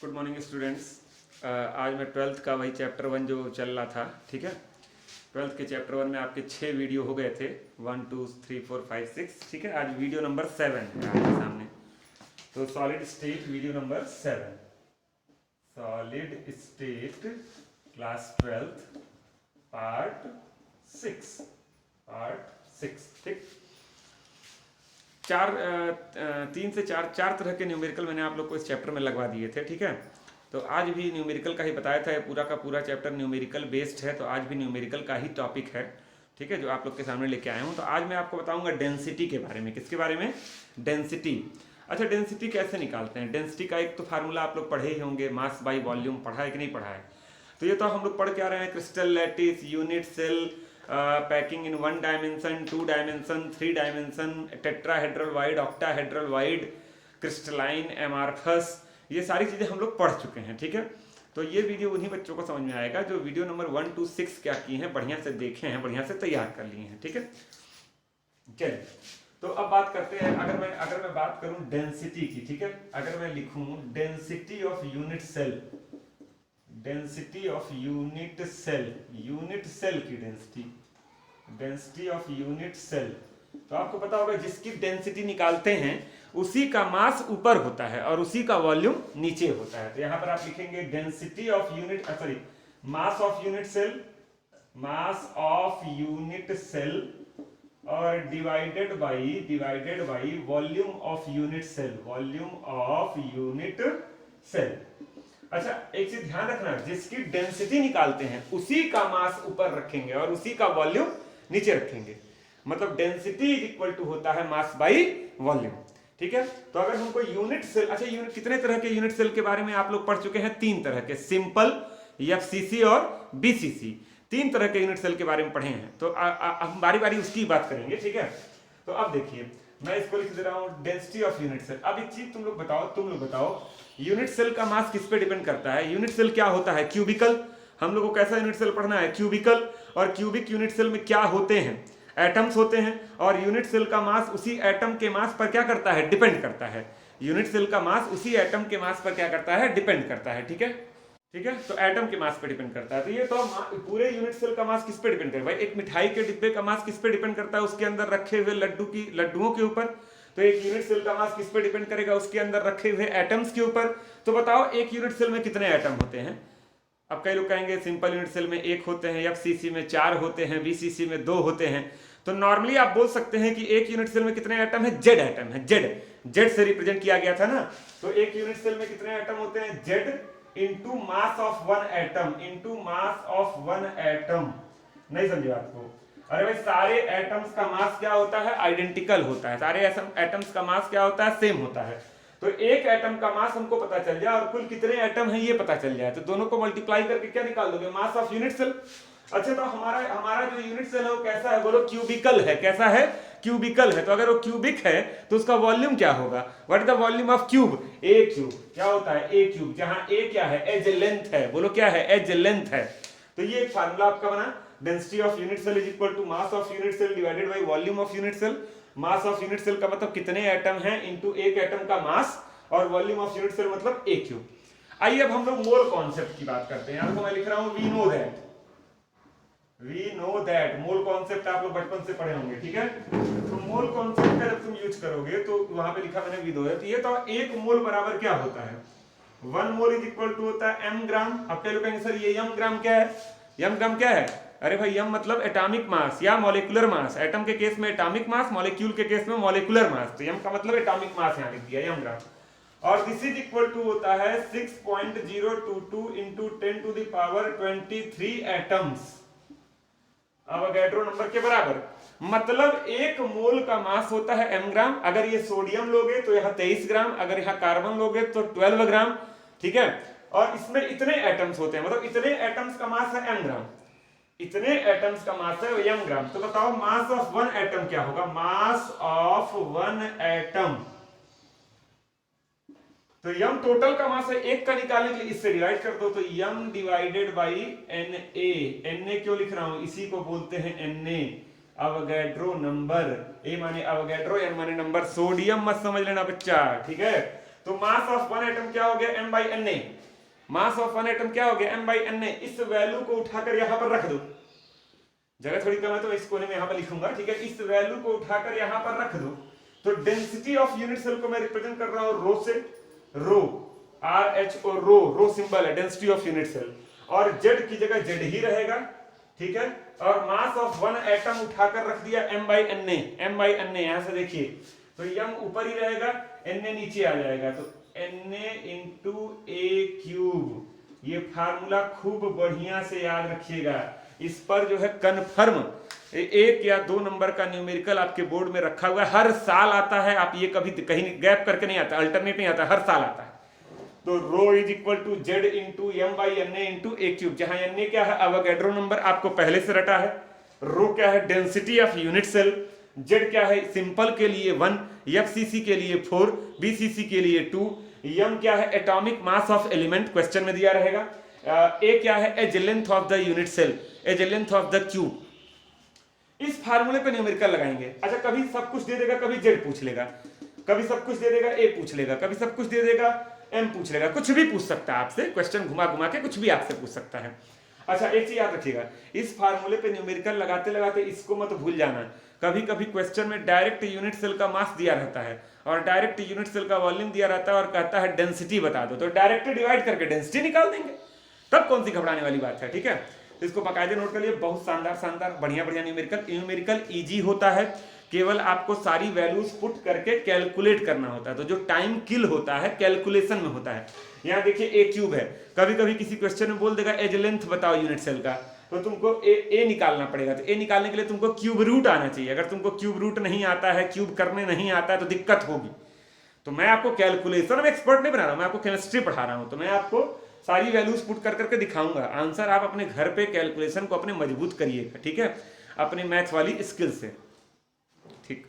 Good morning students. आज मैं twelfth का वही चैप्टर 1 जो चल रहा था, ठीक है। ट्वेल्थ के चैप्टर 1 में आपके 6 वीडियो हो गए थे, 1 2 3 4 5 6, ठीक है। आज वीडियो नंबर 7 है आपके सामने। तो solid state video number 7, solid state class 12 part 6, ठीक। तीन से चार तरह के न्यूमेरिकल मैंने आप लोग को इस चैप्टर में लगवा दिए थे, ठीक है। तो आज भी न्यूमेरिकल का ही बताया था, पूरा का पूरा चैप्टर न्यूमेरिकल बेस्ड है, तो आज भी न्यूमेरिकल का ही टॉपिक है, ठीक है, जो आप लोग के सामने लेके आया हूँ। तो आज मैं आपको बताऊंगा डेंसिटी के बारे में। किसके बारे में? डेंसिटी। अच्छा, डेंसिटी कैसे निकालते हैं? डेंसिटी का एक तो फार्मूला आप लोग पढ़े ही होंगे, मास बाई वॉल्यूम। पढ़ा है कि नहीं पढ़ा है? तो ये तो हम लोग पढ़ के आ रहे हैं, crystal lattice, unit cell, packing in 1 dimension, 2 dimension, 3 dimension, tetrahedral void, octahedral void, crystalline, amorphous, ये सारी चीज़ें हम लोग पढ़ चुके हैं, ठीक है। तो ये वीडियो उन्हीं बच्चों को समझ में आएगा जो वीडियो नंबर 1 to 6 क्या किए हैं, बढ़िया से देखे हैं, बढ़िया से तैयार कर लिए हैं, ठीक है। चलिए, तो अब बात करते हैं। अगर मैं बात करूं डेंसिटी की, ठीक है, अगर मैं लिखूं density of unit cell, density of unit cell की डेंसिटी ऑफ यूनिट सेल, तो आपको पता होगा जिसकी डेंसिटी निकालते हैं उसी का मास ऊपर होता है और उसी का वॉल्यूम नीचे होता है। तो यहां पर आप लिखेंगे density of unit, sorry, mass of unit cell और divided by volume of unit cell, अच्छा, एक चीज ध्यान रखना, जिसकी डेंसिटी निकालते हैं उसी का मास ऊपर रखेंगे और उसी का वॉल्यूम नीचे रखेंगे। मतलब डेंसिटी इज इक्वल टू होता है मास बाई वॉल्यूम, ठीक है। तो अगर हमको यूनिट सेल, अच्छा, यूनिट कितने तरह के यूनिट सेल के बारे में आप लोग पढ़ चुके हैं? 3 तरह के, सिंपल, एफसीसी और बीसीसी। 3 तरह के यूनिट सेल के बारे में पढ़े हैं। तो हम बारी बारी उसकी बात करेंगे, ठीक है। तो अब देखिए, मैं इसको लिख दे रहा हूं डेंसिटी ऑफ यूनिट सेल। अब एक चीज तुम लोग बताओ, यूनिट सेल का मास किस पे डिपेंड करता है? यूनिट सेल क्या होता है? क्यूबिकल। हम लोग को कैसा यूनिट सेल पढ़ना है? क्यूबिकल। और क्यूबिक यूनिट सेल में क्या होते हैं? एटम्स होते हैं। और यूनिट सेल का मास उसी एटम के मास पर क्या करता है? डिपेंड करता है। यूनिट सेल का मास उसी एटम के मास पर क्या करता है? डिपेंड करता है, ठीक है, ठीक है। तो एटम के मास पे डिपेंड करता है। तो ये तो पूरे यूनिट सेल का मास किस पे डिपेंड करेगा? भाई, एक मिठाई के डिब्बे का मास किस पे डिपेंड करता है? उसके अंदर रखे हुए लड्डुओं के ऊपर। तो एक यूनिट सेल का मास किस पे डिपेंड करेगा? उसके अंदर रखे हुए एटम्स के ऊपर। तो बताओ, एक यूनिट सेल में कितने एटम होते हैं? अब कई लोग कहेंगे सिंपल यूनिट सेल में 1 होते हैं, एफसीसी में 4 होते हैं, बीसीसी में 2 होते हैं। तो नॉर्मली आप बोल सकते हैं कि एक यूनिट सेल में कितने एटम है? जेड एटम है। जेड से रिप्रेजेंट किया गया था ना। तो एक यूनिट सेल में कितने एटम होते हैं? Z into mass of one atom, नहीं समझे बात को? अरे भाई, सारे एटम्स का मास क्या होता है? आइडेंटिकल होता है। सारे एटम्स का मास क्या होता है? सेम होता है। तो एक एटम का मास हमको पता चल जाए और कुल कितने एटम है ये पता चल जाए, तो दोनों को मल्टीप्लाई करके क्या निकाल दोगे? Mass of unit cell. अच्छा, तो हमारा जो यूनिट सेल है वो कैसा है? बोलो, क्यूबिकल है। कैसा है? क्यूबिकल है। तो अगर वो क्यूबिक है तो उसका वॉल्यूम क्या होगा? What is the volume of cube? A cube. क्या होता है? ए क्यूब, जहां ए क्या है? एज लेंथ है। बोलो, क्या है? एज लेंथ है। तो ये एक फार्मूला आपका बना, density of unit cell is equal to mass of unit cell divided by volume of unit cell. Mass of unit cell का मतलब कितने एटम हैं इनटू एक एटम का मास, और वॉल्यूम ऑफ यूनिट सेल मतलब ए क्यूब। आइए अब हम लोग मोल कॉन्सेप्ट की बात करते हैं। आपको मैं लिख रहा हूं we know that. Mole concept आप लोग बचपन से पढ़े होंगे, ठीक है। तो मोल कॉन्सेप्ट का जब तुम यूज करोगे तो वहां पे लिखा मैंने वी नो दैट। ये तो एक मोल बराबर क्या होता है? 1 मोल इज इक्वल टू होता है m ग्राम। अब कई लोग कहेंगे सर ये m ग्राम क्या है? m ग्राम क्या है? अरे भाई, m मतलब एटॉमिक मास या मॉलिक्यूलर मास। एटम के केस में एटॉमिक मास, मॉलिक्यूल के केस में मॉलिक्यूलर मास। तो m का मतलब एटॉमिक मास यहां लिख दिया, m ग्राम। और दिस इज इक्वल टू होता है 6.022 into 10 to the power 23 atoms, Avogadro number के बराबर। मतलब एक मोल का मास होता है m ग्राम। अगर ये सोडियम लोगे तो यहाँ 23 ग्राम, अगर यहाँ कार्बन लोगे तो 12 ग्राम, ठीक है। और इसमें इतने एटम्स होते हैं, मतलब इतने एटम्स का मास है m ग्राम, इतने एटम्स का मास है m ग्राम। तो बताओ, मास ऑफ वन एटम क्या होगा? मास ऑफ वन एटम, तो m टोटल का मास है, एक का निकालने के लिए इससे डिवाइड कर दो, तो m डिवाइडेड बाई Na क्यों लिख रहा हूं? इसी को बोलते हैं Na, अवोगाड्रो नंबर। ए माने अवोगाड्रो, n माने नंबर। सोडियम मत समझ लेना बच्चा, ठीक है। तो मास ऑफ वन एटम क्या हो गया, m by N A. Mass of one atom क्या हो गया, m बाई एन ए। इस वैल्यू को उठाकर यहां पर रख दो, जगह थोड़ी कम है तो इस कोने में यहां पर लिखूंगा, ठीक है। इस वैल्यू को उठाकर यहां पर रख दो, तो डेंसिटी ऑफ यूनिट सेल को मैं रिप्रेजेंट कर रहा हूं रो से, रो RH और रो सिंबल है डेंसिटी ऑफ यूनिट सेल, और Z की जगह Z ही रहेगा, ठीक है। और मास ऑफ वन एटम उठाकर रख दिया m by N A, m by N A. यहां से देखिए तो m ऊपर ही रहेगा, Na नीचे आ जाएगा, तो Na इंटू ए क्यूब। ये फार्मूला खूब बढ़िया से याद रखिएगा, इस पर जो है कन्फर्म 1 या 2 नंबर का न्यूमेरिकल आपके बोर्ड में रखा हुआ है, हर साल आता है। आप ये कभी कहीं गैप करके नहीं आता, अल्टरनेट नहीं आता, हर साल आता है। तो rho is equal to Z into M by N A into A cube, जहां एन ए क्या है अवोगैड्रो नंबर आपको पहले से रटा है, रो क्या है density of unit cell, Z क्या है सिंपल के लिए 1, एफसीसी के लिए 4, बीसीसी के लिए 2, एम क्या है atomic mass of element question में दिया रहेगा, ए क्या है edge length of the unit cell, edge length of the cube. इस फार्मूले पे न्यूमेरिकल लगाएंगे। अच्छा, कभी सब कुछ दे देगा, कभी जेड पूछ लेगा, कभी सब कुछ दे देगा ए पूछ लेगा, कभी सब कुछ दे देगा एम पूछ लेगा, कुछ भी पूछ सकता है आपसे, क्वेश्चन घुमा घुमा के कुछ भी आपसे पूछ सकता है। अच्छा, एक चीज याद रखिएगा, इस फार्मूले पे न्यूमेरिकल लगाते लगाते इसको मत भूल जाना, कभी कभी क्वेश्चन में डायरेक्ट यूनिट सेल का मास दिया रहता है और डायरेक्ट यूनिट सेल का वॉल्यूम दिया रहता है और कहता है डेंसिटी बता दो, तो डायरेक्ट डिवाइड करके डेंसिटी निकाल देंगे, तब कौन सी घबराने वाली बात है, ठीक है। तो इसको बाकायदे नोट कर लिए, बहुत शानदार बढ़िया न्यूमेरिकल इजी होता है, केवल आपको सारी वैल्यूज पुट करके कैलकुलेट करना होता है, तो जो टाइम किल होता है कैलकुलेशन में होता है। यहाँ देखिए ए क्यूब है, कभी कभी किसी क्वेश्चन में बोल देगा एज लेंथ बताओ यूनिट सेल का, तो तुमको ए निकालना पड़ेगा, तो ए निकालने के लिए तुमको क्यूब रूट आना चाहिए, अगर तुमको क्यूब रूट नहीं आता है, क्यूब करने नहीं आता है तो दिक्कत होगी। तो मैं आपको कैलकुलेशन में एक्सपर्ट नहीं बना रहा हूं, मैं आपको केमिस्ट्री पढ़ा रहा हूं, तो मैं आपको सारी वैल्यूज पुट कर करके दिखाऊंगा, आंसर आप अपने घर पे कैलकुलेशन को अपने मजबूत करिएगा, ठीक है, अपने मैथ वाली स्किल से, ठीक।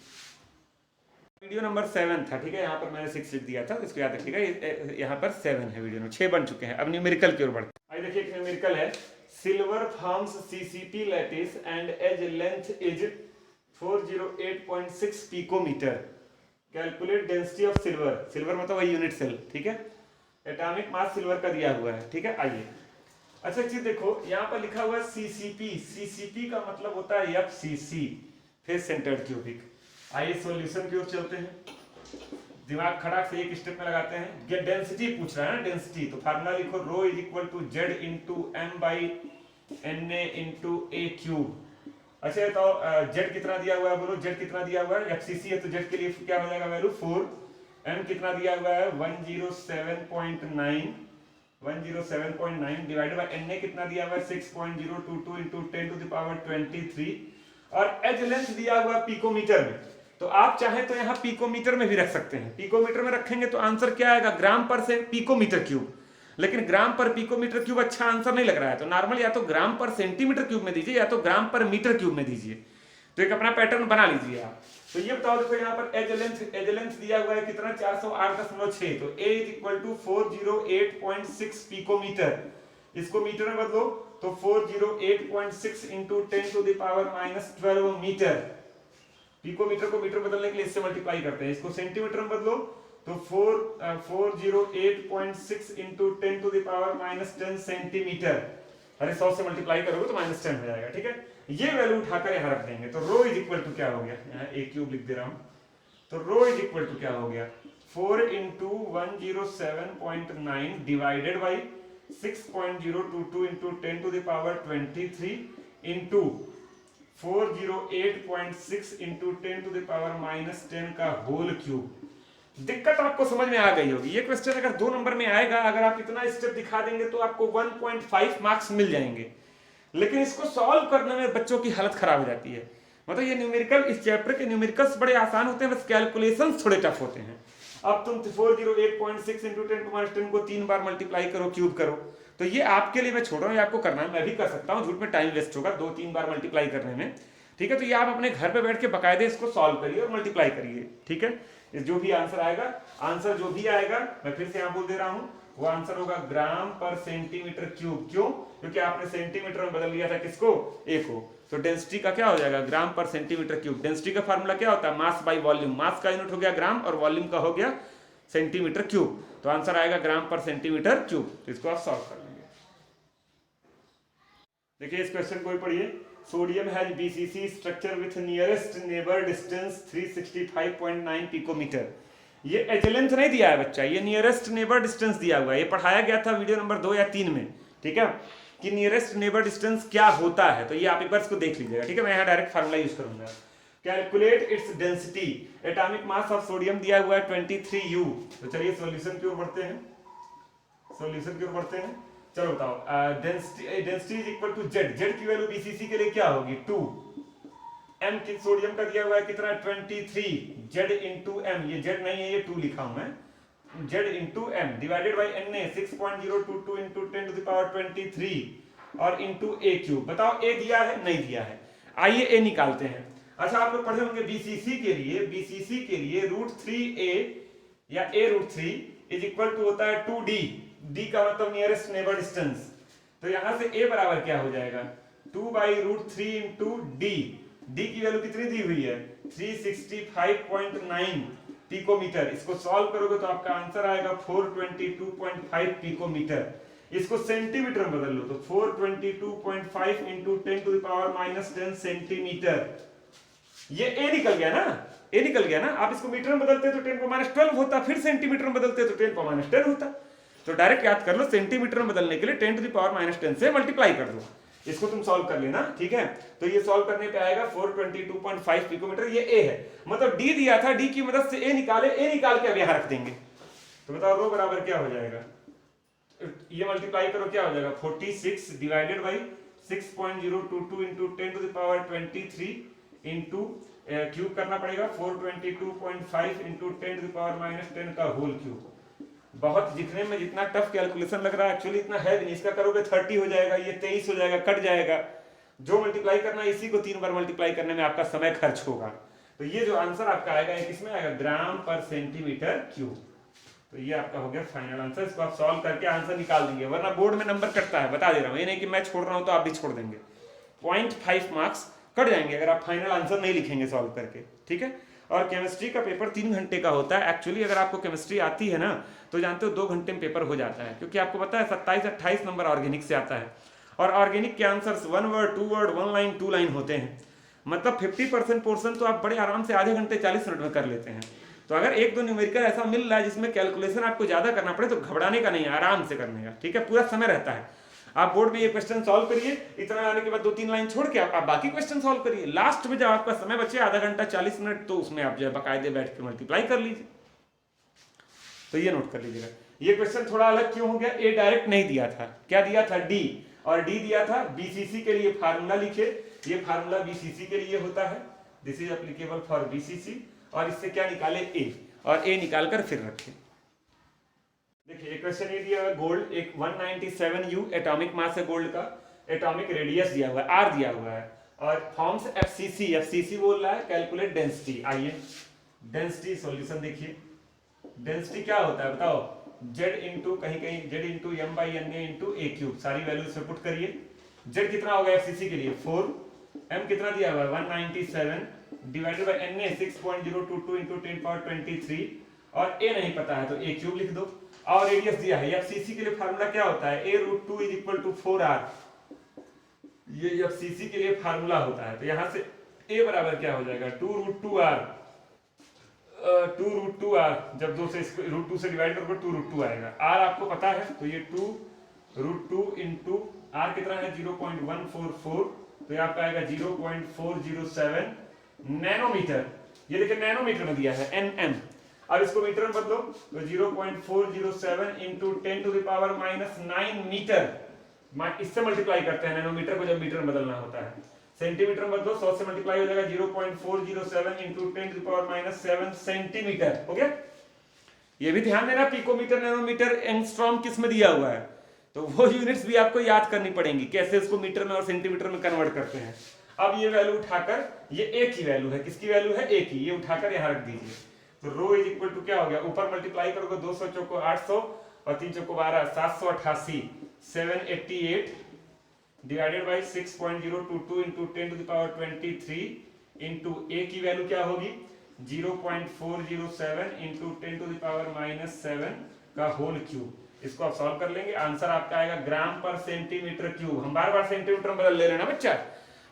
वीडियो नंबर 7 था, ठीक है, यहाँ पर मैंने 6 लिख दिया था, इसको याद रखिएगा, यहाँ पर 7 है, वीडियो में 6 बन चुके हैं। अब न्यूमेरिकल की ओर बढ़ते हैं। आइए देखिए, एक न्यूमेरिकल है, silver forms CCP lattice and edge length is 408.6 picometer, calculate density of silver, silver मतलब वही यूनिट सेल, ठीक है, एटॉमिक मास सिल्वर का दिया हुआ है, ठीक है। आइए, अच्छा एक चीज देखो, यहाँ पर लिखा हुआ है सीसीपी, सीसीपी का मतलब होता है एफसीसी, फेस सेंटर्ड क्यूबिक। आइए सॉल्यूशन की ओर चलते हैं, दिमाग खड़ा से एक स्टेप में लगाते हैं। ये डेंसिटी पूछ रहा है ना, डेंसिटी, तो फार्मूला लिखो rho is equal to Z into M by N A into A cube. अच्छा, तो जेड कितना दिया हुआ है, बोलो जेड कितना दिया हुआ है, एफसीसी है तो जेड के लिए क्या हो जाएगा वैल्यू 4, एम कितना दिया हुआ है 107.9, 107.9 डिवाइडेड बाय एन ए कितना दिया हुआ है 6.022 इंटू 10 टू द पावर 23, और एज लेंथ दिया हुआ पिकोमीटर में, तो आप चाहें तो यहाँ पिकोमीटर में भी रख सकते हैं, पिकोमीटर में रखेंगे तो आंसर क्या आएगा ग्राम पर से पिकोमीटर क्यूब, लेकिन ग्राम पर पिकोमीटर क्यूब अच्छा आंसर नहीं लग रहा है, तो नॉर्मल या तो ग्राम पर सेंटीमीटर क्यूब में दीजिए या तो ग्राम पर मीटर क्यूब में दीजिए, तो एक अपना पैटर्न बना लीजिए आप। तो ये बताओ, देखो यहाँ पर एज लेंथ दिया हुआ है कितना 408.6, तो a is equal to 408.6 picometer, इसको मीटर में बदलो तो 408.6 into 10 to the power -12 meter, picometer को मीटर बदलने के लिए इससे मल्टीप्लाई करते हैं, इसको सेंटीमीटर में बदलो तो 408.6 into 10 to the power -10 centimeter, अरे 100 से मल्टीप्लाई करोगे तो -10 हो जाएगा, ठीक है। ये वैल्यू उठाकर यहाँ रख देंगे, तो रो इज इक्वल टू क्या हो गया, यहाँ ए क्यूब लिख दे रहा हूं, तो रो इज इक्वल टू क्या हो गया 4 into 107.9 divided by 6.022 into 10 to the power 23 into 408.6 into 10 to the power -10 का होल क्यूब। दिक्कत आपको समझ में आ गई होगी, ये क्वेश्चन अगर 2 नंबर में आएगा, अगर आप इतना स्टेप दिखा देंगे तो आपको 1.5 मार्क्स मिल जाएंगे, लेकिन इसको सॉल्व करने में बच्चों की हालत खराब हो जाती है। मतलब ये न्यूमेरिकल, इस चैप्टर के न्यूमेरिकल्स बड़े आसान होते हैं, बस कैलकुलेशंस थोड़े टफ होते हैं। अब तुम 408.6 इंटू 10 टू -10 को 3 बार मल्टीप्लाई करो, क्यूब करो, तो ये आपके लिए मैं छोड़ रहा हूँ, आपको करना है, मैं भी कर सकता हूँ, झूठ में टाइम वेस्ट होगा 2-3 बार मल्टीप्लाई करने में, ठीक है। तो ये आप अपने घर पे बैठ के बकायदे इसको सॉल्व करिए और मल्टीप्लाई करिए, ठीक है। जो भी आंसर आएगा, आंसर जो भी आएगा, मैं फिर से यहाँ बोल दे रहा हूँ, वो आंसर होगा ग्राम पर सेंटीमीटर क्यूब। क्यों? क्योंकि आपने सेंटीमीटर में बदल लिया था किसको, ए को, तो डेंसिटी का क्या हो जाएगा ग्राम पर सेंटीमीटर क्यूब। डेंसिटी का फार्मूला क्या होता है, मास बाई वॉल्यूम, मास का यूनिट हो गया ग्राम और वॉल्यूम का हो गया सेंटीमीटर क्यूब, तो आंसर आएगा ग्राम पर सेंटीमीटर क्यूब। तो इसको आप सॉल्व कर लेंगे। देखिए इस क्वेश्चन को भी पढ़िए। Sodium has BCC structure with nearest neighbour distance 365.9 picometer. ये एच लेंथ नहीं दिया है बच्चा, ये नियरेस्ट नेबर डिस्टेंस दिया हुआ है। ये पढ़ाया गया था वीडियो नंबर 2 या 3 में, ठीक है, कि नियरेस्ट नेबर डिस्टेंस क्या होता है। तो ये आप एक बार इसको देख लीजिएगा, ठीक है। मैं यहाँ डायरेक्ट फार्मूला यूज करूंगा। Calculate its density, atomic mass of sodium दिया हुआ है 23U। तो चलिए सॉल्यूशन की ओर बढ़ते हैं, सॉल्यूशन की ओर बढ़ते हैं। चलो बताओ, density is equal to Z, Z की वैल्यू बीसीसी के लिए क्या होगी 2, एम की सोडियम का दिया हुआ है कितना 23, जेड इंटू एम, ये जेड नहीं है ये 2 लिखा हूं मैं, Z into M divided by N A 6.022 into 10 to the power 23 और इंटू ए क्यूब। बताओ ए दिया है नहीं दिया है, आइए ए निकालते हैं। अच्छा आप लोग पढ़े होंगे बीसीसी के लिए, बीसीसी के लिए √3a या a√3 इज इक्वल टू होता है 2d, d का मतलब नियरेस्ट नेबर डिस्टेंस। तो यहां से a बराबर क्या हो जाएगा 2/√3 इंटू डी, डी की वैल्यू कितनी दी हुई है 365.9 पिकोमीटर। इसको सॉल्व करोगे तो आपका आंसर आएगा 422.5 पिकोमीटर। इसको सेंटीमीटर में बदल लो तो 422.5 into 10 to the power -10 centimeter. ये ए निकल गया ना, ए निकल गया ना। आप इसको मीटर में बदलते तो 10⁻12 होता, फिर सेंटीमीटर में बदलते तो 10⁻10 होता। तो डायरेक्ट याद कर लो, सेंटीमीटर में बदलने के लिए 10 टू द पावर -10 से मल्टीप्लाई कर दो। इसको तुम सॉल्व कर लेना, ठीक है। तो ये सॉल्व करने पे आएगा 422.5 पिकोमीटर। ये ए है, मतलब डी दिया था, डी की मदद से ए निकाले, ए निकाल के अब यहां रख देंगे। तो बताओ रो बराबर क्या हो जाएगा, ये मल्टीप्लाई करो क्या हो जाएगा 46 divided by 6.022 into 10 to the power 23 into cube करना पड़ेगा 422.5 इंटू 10 टू द पावर -10 का होल क्यूब। बहुत दिखने में जितना टफ कैलकुलेशन लग रहा है एक्चुअली इतना है भी नहीं। इसका करोगे 30 हो जाएगा, ये 23 हो जाएगा, कट जाएगा। जो मल्टीप्लाई करना है इसी को 3 बार मल्टीप्लाई करने में आपका समय खर्च होगा। तो ये जो आंसर आपका आएगा किसमें आएगा ग्राम पर सेंटीमीटर क्यूब। तो ये आपका हो गया फाइनल आंसर। इसको आप सॉल्व करके आंसर निकाल देंगे, वरना बोर्ड में नंबर कटता है, बता दे रहा हूं। ये नहीं कि मैं छोड़ रहा हूं तो आप भी छोड़ देंगे, 0.5 मार्क्स कट जाएंगे अगर आप फाइनल आंसर नहीं लिखेंगे सॉल्व करके, ठीक है। और केमिस्ट्री का पेपर 3 घंटे का होता है। एक्चुअली अगर आपको केमिस्ट्री आती है ना तो जानते हो 2 घंटे में पेपर हो जाता है, क्योंकि आपको पता है 27-28 नंबर ऑर्गेनिक से आता है। और ऑर्गेनिक के answers 1 word 2 word 1 line 2 line होते हैं। मतलब 50% पोर्शन तो आप बड़े आराम से आधे घंटे 40 मिनट में कर लेते हैं। तो अगर 1-2 न्यूमेरिकल ऐसा मिल रहा है जिसमें कैलकुलेशन आपको ज्यादा करना पड़े तो घबराने का नहीं है, आराम से करने का, ठीक है। पूरा समय रहता है। आप बोर्ड में ये क्वेश्चन सॉल्व करिए, इतना आने के बाद 2-3 लाइन छोड़ के आप बाकी क्वेश्चन सॉल्व करिए। लास्ट में जब आपका समय बचे आधा घंटा 40 मिनट तो उसमें आप जो है बाकायदे बैठ के मल्टीप्लाई कर लीजिए। तो ये नोट कर लीजिएगा। ये क्वेश्चन थोड़ा अलग क्यों हो गया, ए डायरेक्ट नहीं दिया था, क्या दिया था डी, और डी दिया था बीसीसी के लिए फार्मूला लिखे। ये फार्मूला बीसीसी के लिए होता है, this is applicable for BCC. और इससे क्या निकाले ए, और ए निकाल कर फिर रखें। देखिए एक क्वेश्चन ये दिया हुआ है गोल्ड, एक 197U एटॉमिक मास है गोल्ड का, एटॉमिक रेडियस दिया हुआ है आर दिया हुआ है, और फॉर्म्स एफसीसी, एफसीसी बोल रहा है कैलकुलेट डेंसिटी। आइए डेंसिटी सॉल्यूशन देखिए। डेंसिटी क्या होता है बताओ, जेड इंटू कहीं कहीं Z into M by N A into A cube. सारी वैल्यू से पुट करिए। जेड कितना होगा एफसीसी के लिए 4, एम कितना दिया हुआ है 197 divided by N A 6.022 into 10 power 23, और ए नहीं पता है तो ए क्यूब लिख दो। और रेडियस दिया है। एफसीसी के लिए फार्मूला क्या होता है a√2 is equal to 4r। ये एफसीसी के लिए फार्मूला होता है। तो यहां से a बराबर क्या हो जाएगा 2√2r, 2√2r। जब 2 से इसको √2 से डिवाइड करोगे 2√2 आएगा। r आपको पता है तो ये 2√2 इंटू r कितना है 0.144, तो ये आपका आएगा 0.407 नैनोमीटर। ये देखिए नैनोमीटर में दिया है nm। अब इसको मीटर में बदलो तो 0.407 into 10 to the power -9 meter. इससे मल्टीप्लाई करते हैं नैनोमीटर को जब मीटर में बदलना होता है। सेंटीमीटर में बदलो 100 से मल्टीप्लाई हो जाएगा 0.407 into 10 to the power -7 centimeter. हो गया। ये भी ध्यान देना पिकोमीटर नैनोमीटर एंगस्ट्रॉम किस में दिया हुआ है, तो वो यूनिट्स भी आपको याद करनी पड़ेंगी, कैसे इसको मीटर में और सेंटीमीटर में कन्वर्ट करते हैं। अब ये वैल्यू उठाकर, ये एक ही वैल्यू है, किसकी वैल्यू है एक ही, ये उठाकर यहां रख दीजिए। तो रो इज इक्वल टू क्या हो गया, ऊपर मल्टीप्लाई करोगे 200 चौको 800 और 3 चौको 12 788 788 divided by 6.022 into 10 to the power 23 into A की वैल्यू क्या होगी 0.407 इंटू 10⁻⁻7 का होल क्यूब। इसको आप सॉल्व कर लेंगे, आंसर आपका आएगा ग्राम पर सेंटीमीटर क्यूब। हम बार बार सेंटीमीटर में बदल ले रहे हैं ना बच्चा,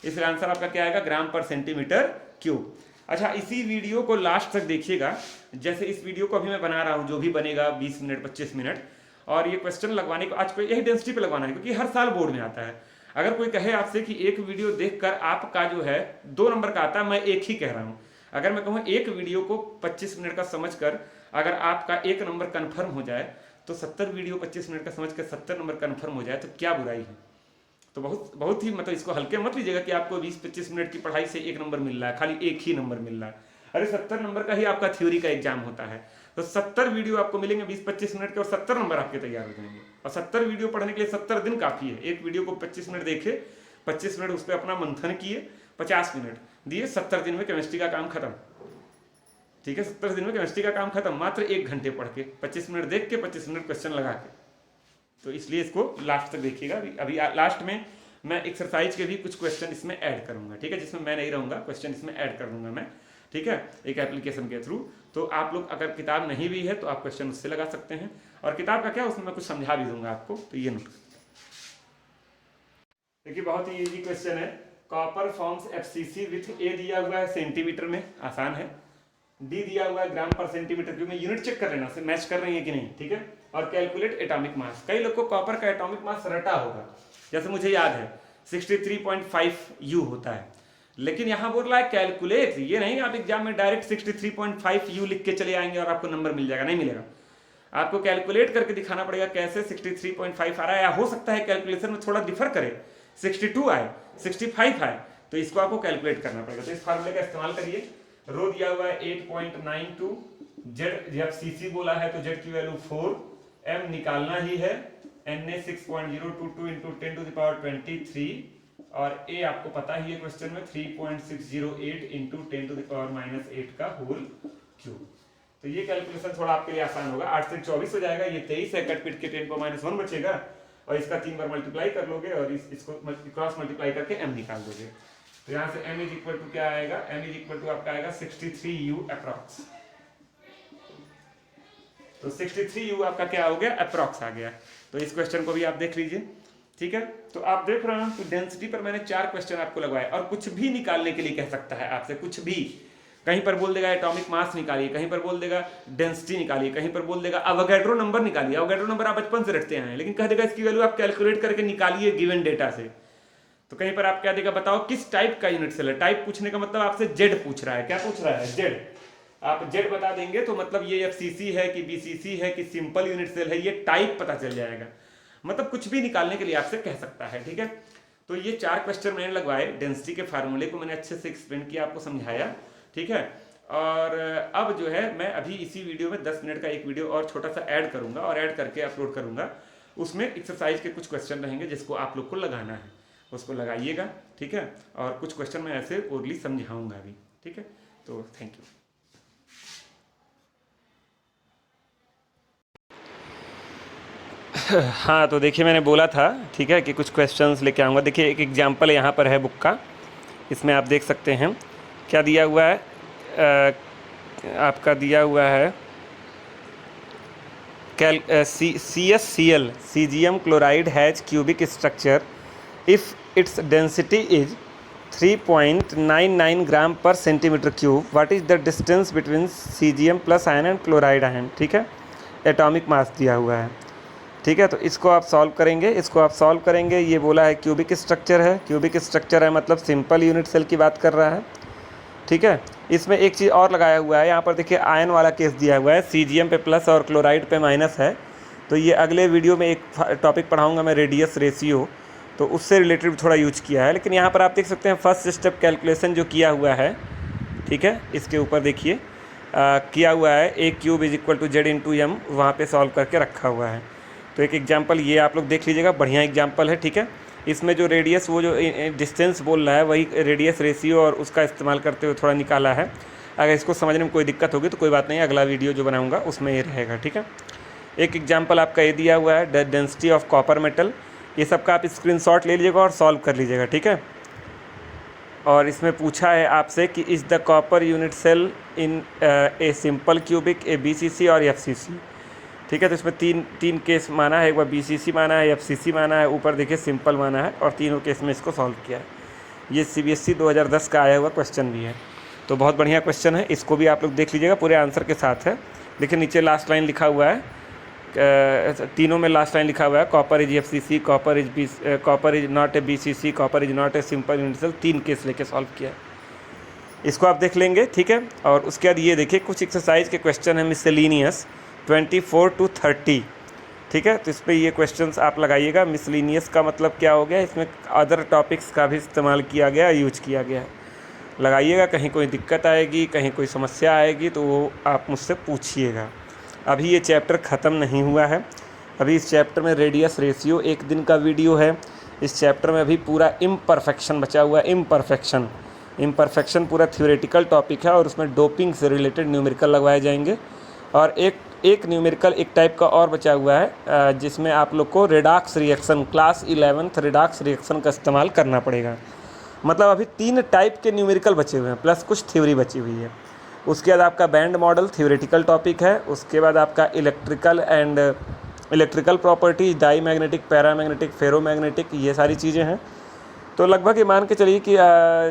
इसलिए आंसर आपका क्या आएगा, ग्राम पर सेंटीमीटर क्यूब। अच्छा, इसी वीडियो को लास्ट तक देखिएगा। जैसे इस वीडियो को अभी मैं बना रहा हूँ, जो भी बनेगा 20 मिनट 25 मिनट, और ये क्वेश्चन लगवाने को आज को यही डेंसिटी पे लगवाना है, क्योंकि हर साल बोर्ड में आता है। अगर कोई कहे आपसे कि एक वीडियो देखकर आपका जो है 2 नंबर का आता है, मैं एक ही कह रहा हूँ। अगर मैं कहूँ एक वीडियो को 25 मिनट का समझकर अगर आपका 1 नंबर कन्फर्म हो जाए, तो 70 वीडियो 25 मिनट का समझकर 70 नंबर कन्फर्म हो जाए, तो क्या बुराई है। तो बहुत ही मतलब इसको हल्के मत लीजिएगा कि आपको 20-25 मिनट की पढ़ाई से 1 नंबर मिल रहा है, खाली 1 ही नंबर मिल रहा है। अरे 70 नंबर का ही आपका थ्योरी का एग्जाम होता है, तो 70 वीडियो आपको मिलेंगे 20-25 मिनट के, और 70 नंबर आपके तैयार हो जाएंगे। और 70 वीडियो पढ़ने के लिए 70 दिन काफ़ी है। एक वीडियो को 25 मिनट देखे, 25 मिनट उस पर अपना मंथन किए, 50 मिनट दिए, 70 दिन में केमिस्ट्री का काम खत्म। ठीक है, 70 दिन में केमिस्ट्री का काम खत्म, मात्र 1 घंटे पढ़ के, 25 मिनट देख के, 25 मिनट क्वेश्चन लगा के। तो इसलिए इसको लास्ट तक देखिएगा। अभी लास्ट में मैं एक्सरसाइज के भी कुछ क्वेश्चन इसमें ऐड करूंगा, ठीक है, जिसमें मैं नहीं रहूंगा, क्वेश्चन इसमें ऐड कर दूंगा मैं, ठीक है, एक एप्लीकेशन के थ्रू। तो आप लोग अगर किताब नहीं भी है तो आप क्वेश्चन उससे लगा सकते हैं, और किताब का क्या, उसमें मैं कुछ समझा भी दूंगा आपको। तो ये नोट देखिए, बहुत ही इजी क्वेश्चन है। कॉपर फॉर्म्स एफसीसी विथ ए दिया हुआ है सेंटीमीटर में, आसान है। डी दिया हुआ है ग्राम पर सेंटीमीटर क्यूब में, यूनिट चेक कर लेना, मैच कर रही है कि नहीं, ठीक है। और कैलकुलेट एटॉमिक मास। कई लोग को कॉपर का एटॉमिक मास रटा होगा, जैसे मुझे याद है 63.5 U होता है, लेकिन यहां बोल रहा है कैलकुलेट। ये नहीं आप एग्जाम में डायरेक्ट 63.5 U लिख के चले आएंगे और आपको नंबर मिल जाएगा, नहीं मिलेगा। आपको कैलकुलेट करके दिखाना पड़ेगा कैसे 63.5 आ रहा है, या हो सकता है कैलकुलेशन में थोड़ा डिफर करे, 62 आए, 65 आए, तो इसको आपको कैलकुलेट करना पड़ेगा। तो इस फार्मूले का इस्तेमाल करिए। रो दिया हुआ है 8.92, जेड जब सीसी बोला है तो जेड की वैल्यू 4, एम निकालना ही है, Na 6.022 इंटू 10⁻23, और ए आपको पता ही है क्वेश्चन में 3.608 इंटू 10⁻⁻8 का होल क्यूब। तो ये कैलकुलेशन थोड़ा आपके लिए आसान होगा। 8 से 24 हो जाएगा, ये 23 है, कट पिट के 10⁻1 बचेगा, और इसका 3 बार मल्टीप्लाई कर लोगे, और इसको क्रॉस मल्टीप्लाई करके एम निकाल दोगे। तो यहाँ से m इज इक्वल टू क्या आएगा, m इज इक्वल टू आपका आएगा 63 U अप्रॉक्स। तो 63 U आपका क्या हो गया, अप्रॉक्स आ गया। तो इस क्वेश्चन को भी आप देख लीजिए, ठीक है। तो आप देख रहे हैं तो डेंसिटी पर मैंने 4 क्वेश्चन आपको लगवाए, और कुछ भी निकालने के लिए कह सकता है आपसे, कुछ भी। कहीं पर बोल देगा एटॉमिक मास निकालिए, कहीं पर बोल देगा डेंसिटी निकालिए, कहीं पर बोल देगा अवोगाड्रो नंबर निकालिए। अवोगाड्रो नंबर आप बचपन से रखते हैं, लेकिन कह देगा इसकी वैल्यू आप कैलकुलेट करके निकालिए गिवन डेटा से। तो कहीं पर आप क्या देगा, बताओ किस टाइप का यूनिट सेल है। टाइप पूछने का मतलब आपसे जेड पूछ रहा है, क्या पूछ रहा है, जेड। आप जेड बता देंगे तो मतलब ये एफसीसी है कि बीसीसी है कि सिंपल यूनिट सेल है, ये टाइप पता चल जाएगा। मतलब कुछ भी निकालने के लिए आपसे कह सकता है, ठीक है। तो ये 4 क्वेश्चन मैंने लगवाए, डेंसिटी के फार्मूले को मैंने अच्छे से एक्सप्लेन किया, आपको समझाया, ठीक है। और अब जो है मैं अभी इसी वीडियो में 10 मिनट का एक वीडियो और छोटा सा ऐड करूंगा, और ऐड करके अपलोड करूंगा। उसमें एक्सरसाइज के कुछ क्वेश्चन रहेंगे जिसको आप लोग को लगाना है, उसको लगाइएगा, ठीक है। और कुछ क्वेश्चन मैं ऐसे ओरली समझाऊंगा अभी, ठीक है। तो थैंक यू। हाँ, तो देखिए मैंने बोला था, ठीक है, कि कुछ क्वेश्चंस लेके आऊँगा। देखिए एक एग्जांपल यहाँ पर है बुक का, इसमें आप देख सकते हैं क्या दिया हुआ है। आपका दिया हुआ है CSCl caesium chloride has cubic structure if its density is 3.99 ग्राम पर centimetre cube. What is the distance between caesium plus ion and chloride ion, ठीक है। एटॉमिक मास दिया हुआ है, ठीक है। तो इसको आप सॉल्व करेंगे, ये बोला है क्यूबिक स्ट्रक्चर है, क्यूबिक स्ट्रक्चर है मतलब सिंपल यूनिट सेल की बात कर रहा है, ठीक है। इसमें एक चीज़ और लगाया हुआ है, यहाँ पर देखिए आयन वाला केस दिया हुआ है, सीजियम पे प्लस और क्लोराइड पे माइनस है। तो ये अगले वीडियो में एक टॉपिक पढ़ाऊँगा मैं, रेडियस रेशियो, तो उससे रिलेटेड थोड़ा यूज किया है। लेकिन यहाँ पर आप देख सकते हैं फर्स्ट स्टेप कैलकुलेशन जो किया हुआ है, ठीक है, इसके ऊपर देखिए किया हुआ है, A cube is equal to Z into M, वहाँ पर सॉल्व करके रखा हुआ है। तो एक एग्जाम्पल ये आप लोग देख लीजिएगा, बढ़िया एग्जाम्पल है, ठीक है। इसमें जो रेडियस, वो जो डिस्टेंस बोल रहा है, वही रेडियस रेशियो और उसका इस्तेमाल करते हुए थोड़ा निकाला है। अगर इसको समझने में कोई दिक्कत होगी तो कोई बात नहीं, अगला वीडियो जो बनाऊंगा उसमें ये रहेगा, ठीक है। एक एग्जांपल आपका ये दिया हुआ है, डेंसिटी ऑफ कॉपर मेटल। ये सब का आप स्क्रीनशॉट ले लीजिएगा और सॉल्व कर लीजिएगा, ठीक है। और इसमें पूछा है आपसे कि is the copper unit cell in a simple cubic, a BCC और एफसीसी। ठीक है, तो इसमें तीन केस माना है, एक बार बीसीसी माना है, एफसीसी माना है, ऊपर देखिए सिंपल माना है, और तीनों केस में इसको सॉल्व किया है। ये सीबीएसई 2010 का आया हुआ क्वेश्चन भी है, तो बहुत बढ़िया क्वेश्चन है, इसको भी आप लोग देख लीजिएगा, पूरे आंसर के साथ है। लेकिन नीचे लास्ट लाइन लिखा हुआ है, तीनों में लास्ट लाइन लिखा हुआ है copper is FCC, copper is not a BCC, copper is not a simple unit cell, 3 case लेके सॉल्व किया है। इसको आप देख लेंगे, ठीक है। और उसके बाद ये देखिए कुछ एक्सरसाइज के क्वेश्चन है मिसलिनियस 24 to 30, ठीक है। तो इस पर ये क्वेश्चंस आप लगाइएगा। मिसलिनियस का मतलब क्या हो गया, इसमें अदर टॉपिक्स का भी इस्तेमाल किया गया, यूज किया गया है। लगाइएगा, कहीं कोई दिक्कत आएगी, कहीं कोई समस्या आएगी तो वो आप मुझसे पूछिएगा। अभी ये चैप्टर ख़त्म नहीं हुआ है, अभी इस चैप्टर में रेडियस रेशियो 1 दिन का वीडियो है। इस चैप्टर में अभी पूरा इम्परफेक्शन बचा हुआ है। इम्परफेक्शन पूरा थ्योरेटिकल टॉपिक है, और उसमें डोपिंग से रिलेटेड न्यूमेरिकल लगवाए जाएंगे। और एक न्यूमेरिकल एक टाइप का और बचा हुआ है, जिसमें आप लोग को redox reaction, class 11th redox reaction का इस्तेमाल करना पड़ेगा। मतलब अभी 3 टाइप के न्यूमेरिकल बचे हुए हैं, प्लस कुछ थ्योरी बची हुई है। उसके बाद आपका बैंड मॉडल थ्योरेटिकल टॉपिक है। उसके बाद आपका electrical properties, diamagnetic, paramagnetic, ferromagnetic, ये सारी चीज़ें हैं। तो लगभग ये मान के चलिए कि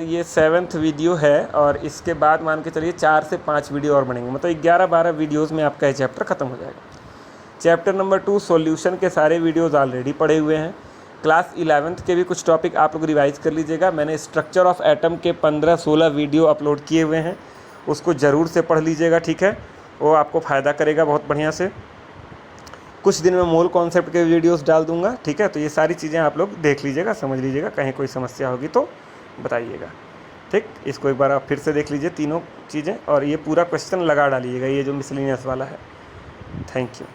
ये 7th वीडियो है, और इसके बाद मान के चलिए 4 से 5 वीडियो और बनेंगे, मतलब 11-12 वीडियोस में आपका ये चैप्टर ख़त्म हो जाएगा। चैप्टर नंबर 2 सॉल्यूशन के सारे वीडियोस ऑलरेडी पढ़े हुए हैं। क्लास 11th के भी कुछ टॉपिक आप लोग रिवाइज कर लीजिएगा। मैंने स्ट्रक्चर ऑफ एटम के 15-16 वीडियो अपलोड किए हुए हैं, उसको ज़रूर से पढ़ लीजिएगा, ठीक है। वो आपको फ़ायदा करेगा बहुत बढ़िया से। कुछ दिन में मोल कॉन्सेप्ट के वीडियोस डाल दूंगा, ठीक है। तो ये सारी चीज़ें आप लोग देख लीजिएगा, समझ लीजिएगा, कहीं कोई समस्या होगी तो बताइएगा, ठीक। इसको एक बार आप फिर से देख लीजिए तीनों चीज़ें, और ये पूरा क्वेश्चन लगा डालिएगा, ये जो मिसलिनियस वाला है। Thank you.